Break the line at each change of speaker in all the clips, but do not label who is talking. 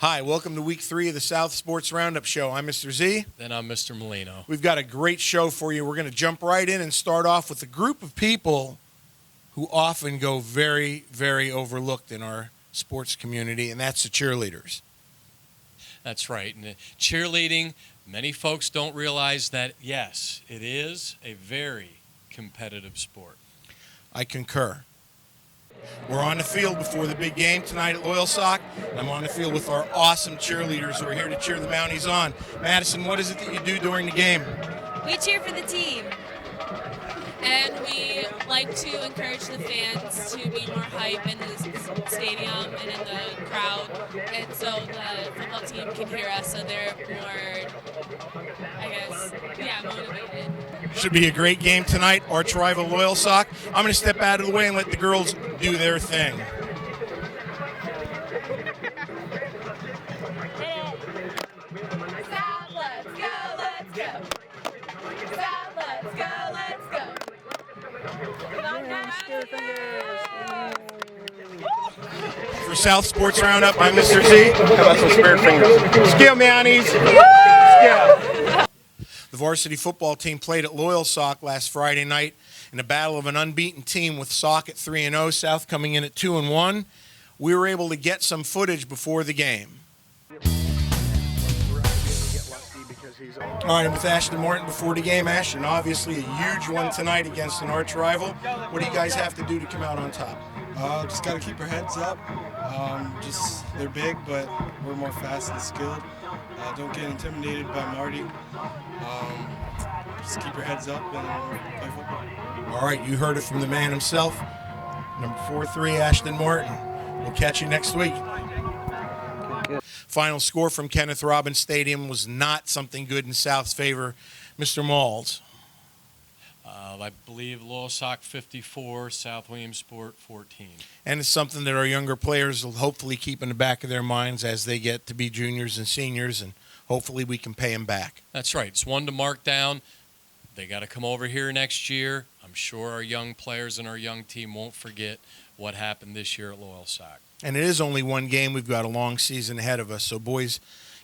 Hi, welcome to week 3 of the South Sports Roundup Show. I'm Mr. Z.
Then I'm Mr. Molino.
We've got a great show for you. We're going to jump right in and start off with a group of people who often go very, very overlooked in our sports community, and that's the cheerleaders.
That's right. And cheerleading, many folks don't realize that, yes, it is a very competitive sport.
I concur. We're on the field before the big game tonight at Loyalsock. I'm on the field with our awesome cheerleaders who are here to cheer the Mounties on. Madison, what is it that you do during the game?
We cheer for the team. And we like to encourage the fans to be more hype in the stadium and in the crowd. And so the football team can hear us so they're more, motivated.
Should be a great game tonight. Arch rival Loyalsock. I'm going to step out of the way and let the girls do their thing.
South, let's go, let's go. South, let's go, let's go.
For South Sports Roundup, I'm Mr. Z. How about some spared fingers? Skill, Mounties. The varsity football team played at Loyalsock last Friday night in a battle of an unbeaten team with Sock at 3-0, South coming in at 2-1. We were able to get some footage before the game. All right, with Ashton Martin before the game. Ashton, obviously a huge one tonight against an arch rival. What do you guys have to do to come out on top?
Just got to keep our heads up. They're big, but we're more fast and skilled. Don't get intimidated by Marty. Just keep your heads up and play football.
All right, you heard it from the man himself. Number 43, Ashton Martin. We'll catch you next week. Final score from Kenneth Robbins Stadium was not something good in South's favor. Mr. Malls.
I believe Loyalsock 54, South Williamsport 14.
And it's something that our younger players will hopefully keep in the back of their minds as they get to be juniors and seniors, and hopefully we can pay them back.
That's right. It's one to mark down. They got to come over here next year. I'm sure our young players and our young team won't forget what happened this year at Loyalsock.
And it is only one game. We've got a long season ahead of us. So, boys,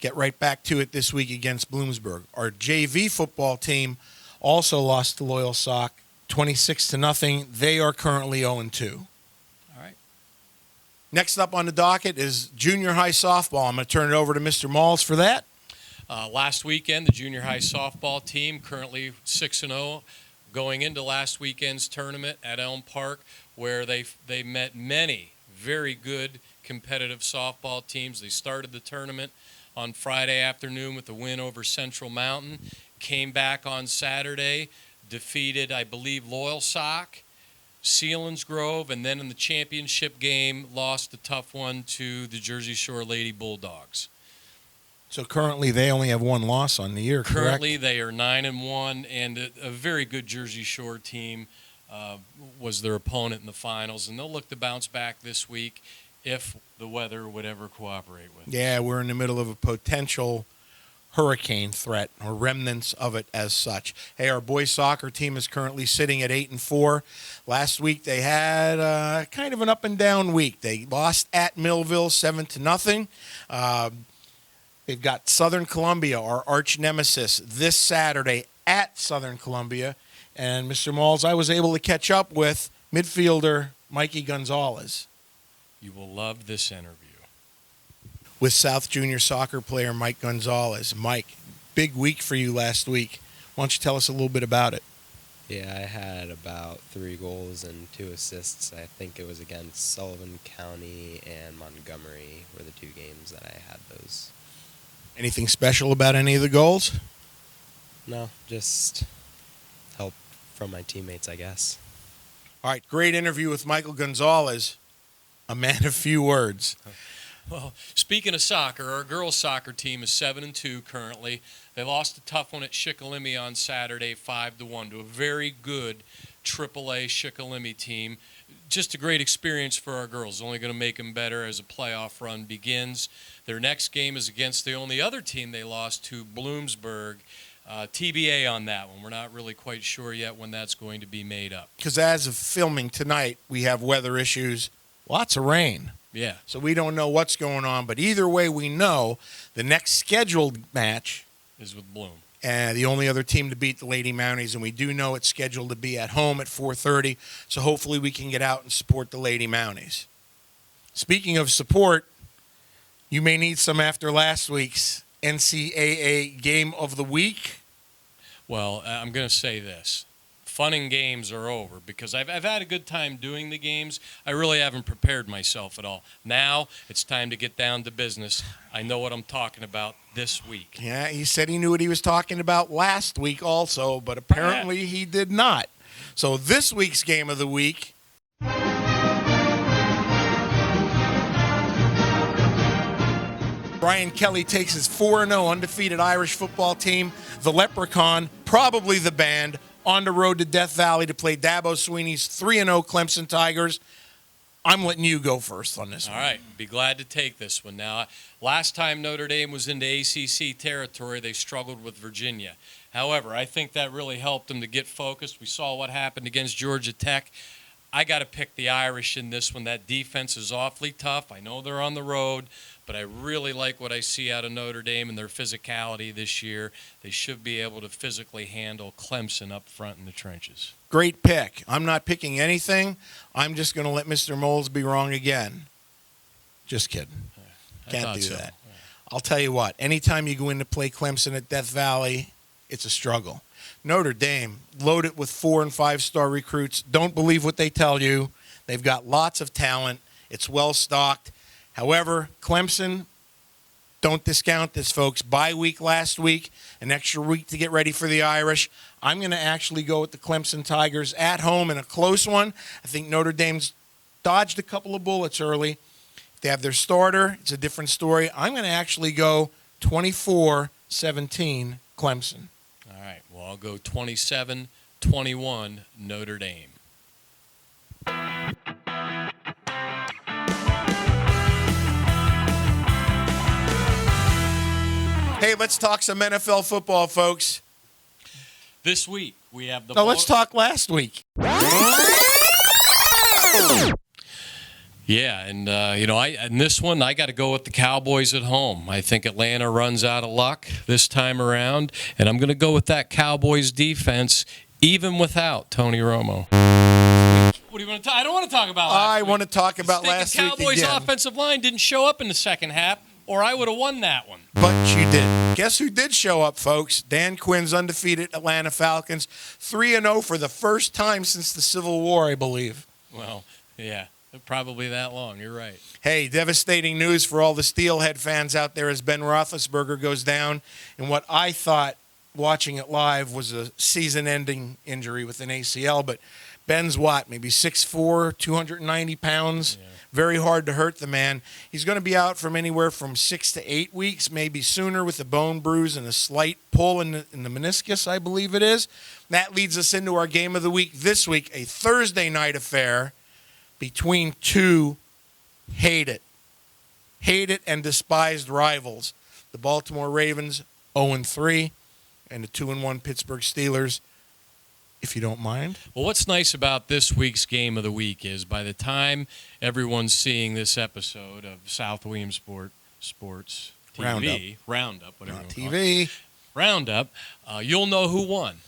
get right back to it this week against Bloomsburg. Our JV football team also lost to Loyalsock 26-0. They are currently 0-2.
All right.
Next up on the docket is junior high softball. I'm going to turn it over to Mr. Malls for that.
Last weekend, the junior high softball team, currently 6-0, going into last weekend's tournament at Elm Park, where they met many very good competitive softball teams. They started the tournament on Friday afternoon with a win over Central Mountain, came back on Saturday, defeated, I believe, Loyalsock, Selinsgrove, and then in the championship game lost a tough one to the Jersey Shore Lady Bulldogs.
So currently they only have one loss on the year, correct?
Currently they are 9-1, and a very good Jersey Shore team was their opponent in the finals, and they'll look to bounce back this week if the weather would ever cooperate with.
Yeah, we're in the middle of a potential hurricane threat, or remnants of it as such. Hey, our boys soccer team is currently sitting at 8-4. Last week they had kind of an up and down week. They lost at Millville 7-0. They've got Southern Columbia, our arch nemesis, this Saturday at Southern Columbia. And Mr. Malls, I was able to catch up with midfielder Mikey Gonzalez.
You will love this interview.
With South Junior soccer player Mike Gonzalez. Mike, big week for you last week. Why don't you tell us a little bit about it?
Yeah, I had about 3 goals and 2 assists. I think it was against Sullivan County and Montgomery were the 2 games that I had those.
Anything special about any of the goals?
No, just help from my teammates, I guess.
All right, great interview with Michael Gonzalez, a man of few words.
Well, speaking of soccer, our girls' soccer team is 7-2 currently. They lost a tough one at Shikellamy on Saturday, 5-1, to a very good AAA Shikellamy team. Just a great experience for our girls. Only going to make them better as a playoff run begins. Their next game is against the only other team they lost to, Bloomsburg. TBA on that one. We're not really quite sure yet when that's going to be made up.
Because as of filming tonight, we have weather issues, lots of rain.
Yeah.
So we don't know what's going on. But either way, we know the next scheduled match
Is with Bloom.
and the only other team to beat the Lady Mounties, and we do know it's scheduled to be at home at 4:30. So hopefully we can get out and support the Lady Mounties. Speaking of support, you may need some after last week's NCAA Game of the Week.
Well, I'm going to say this. Fun and games are over because I've had a good time doing the games. I really haven't prepared myself at all. Now it's time to get down to business. I know what I'm talking about this week.
Yeah, he said he knew what he was talking about last week also, but apparently he did not. So this week's Game of the Week. Brian Kelly takes his 4-0 undefeated Irish football team, the Leprechaun, probably the band, on the road to Death Valley to play Dabo Sweeney's 3-0 Clemson Tigers. I'm letting you go first on this one.
All right, be glad to take this one. Now, last time Notre Dame was into ACC territory, they struggled with Virginia. However, I think that really helped them to get focused. We saw what happened against Georgia Tech. I got to pick the Irish in this one. That defense is awfully tough. I know they're on the road, but I really like what I see out of Notre Dame and their physicality this year. They should be able to physically handle Clemson up front in the trenches.
Great pick. I'm not picking anything. I'm just going to let Mr. Moles be wrong again. Just kidding.
I
Can't
thought
do
so.
that. I'll tell you what, anytime you go in to play Clemson at Death Valley, it's a struggle. Notre Dame, loaded with 4- and 5-star recruits. Don't believe what they tell you. They've got lots of talent. It's well-stocked. However, Clemson, don't discount this, folks. Bye week last week, an extra week to get ready for the Irish. I'm going to actually go with the Clemson Tigers at home in a close one. I think Notre Dame's dodged a couple of bullets early. If they have their starter, it's a different story. I'm going to actually go 24-17 Clemson.
All right, well, I'll go 27-21 Notre Dame.
Hey, let's talk some NFL football, folks.
This week, we have the
No, let's talk last week.
Yeah, and in this one, I got to go with the Cowboys at home. I think Atlanta runs out of luck this time around, and I'm going to go with that Cowboys defense, even without Tony Romo. What do you want to talk? I don't want to talk about last week.
want to talk about last
The
week
Cowboys'
again.
offensive line didn't show up in the second half, or I would have won that one.
But you did. Guess who did show up, folks? Dan Quinn's undefeated Atlanta Falcons, 3-0 for the first time since the Civil War, I believe.
Well, yeah. Probably that long. You're right.
Hey, devastating news for all the Steelhead fans out there as Ben Roethlisberger goes down in what I thought, watching it live, was a season-ending injury with an ACL. But Ben's what, maybe 6'4", 290 pounds?
Yeah.
Very hard to hurt the man. He's going to be out from anywhere from 6 to 8 weeks, maybe sooner, with a bone bruise and a slight pull in the meniscus, I believe it is. That leads us into our game of the week this week, a Thursday night affair between two hate it and despised rivals. The Baltimore Ravens, 0-3, and the 2-1 Pittsburgh Steelers, if you don't mind.
Well, what's nice about this week's game of the week is by the time everyone's seeing this episode of South Williamsport Sports TV, Roundup, whatever
Not
you wanna call it.
TV.
Roundup, you'll know who won.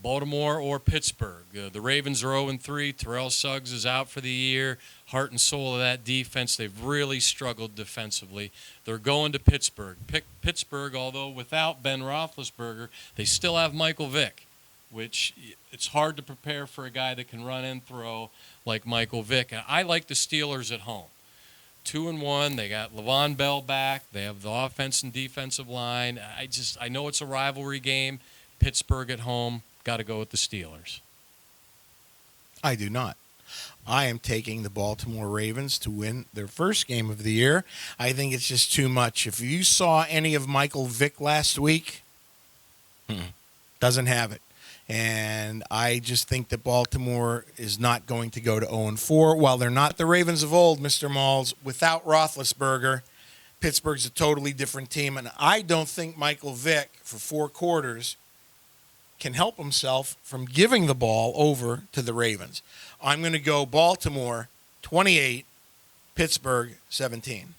Baltimore or Pittsburgh. The Ravens are 0-3. Terrell Suggs is out for the year. Heart and soul of that defense. They've really struggled defensively. They're going to Pittsburgh. Pittsburgh, although without Ben Roethlisberger, they still have Michael Vick, which it's hard to prepare for a guy that can run and throw like Michael Vick. And I like the Steelers at home. 2-1. They got Le'Veon Bell back. They have the offense and defensive line. I know it's a rivalry game. Pittsburgh at home. Got to go with the Steelers.
I do not. I am taking the Baltimore Ravens to win their first game of the year. I think it's just too much. If you saw any of Michael Vick last week, doesn't have it. And I just think that Baltimore is not going to go to 0-4. While they're not the Ravens of old, Mr. Malls, without Roethlisberger, Pittsburgh's a totally different team. And I don't think Michael Vick, for 4 quarters, can help himself from giving the ball over to the Ravens. I'm going to go Baltimore 28, Pittsburgh 17.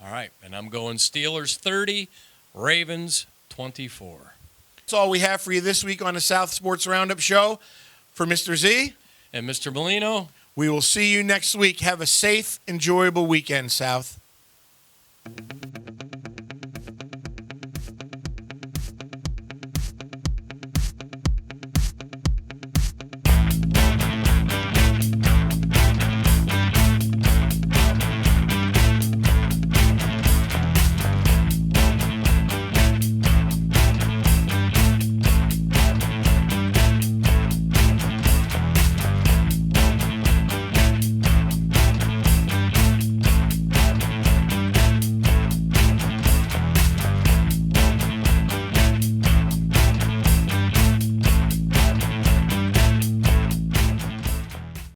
All right, and I'm going Steelers 30, Ravens 24.
That's all we have for you this week on the South Sports Roundup Show. For Mr. Z,
And Mr. Molino,
we will see you next week. Have a safe, enjoyable weekend, South.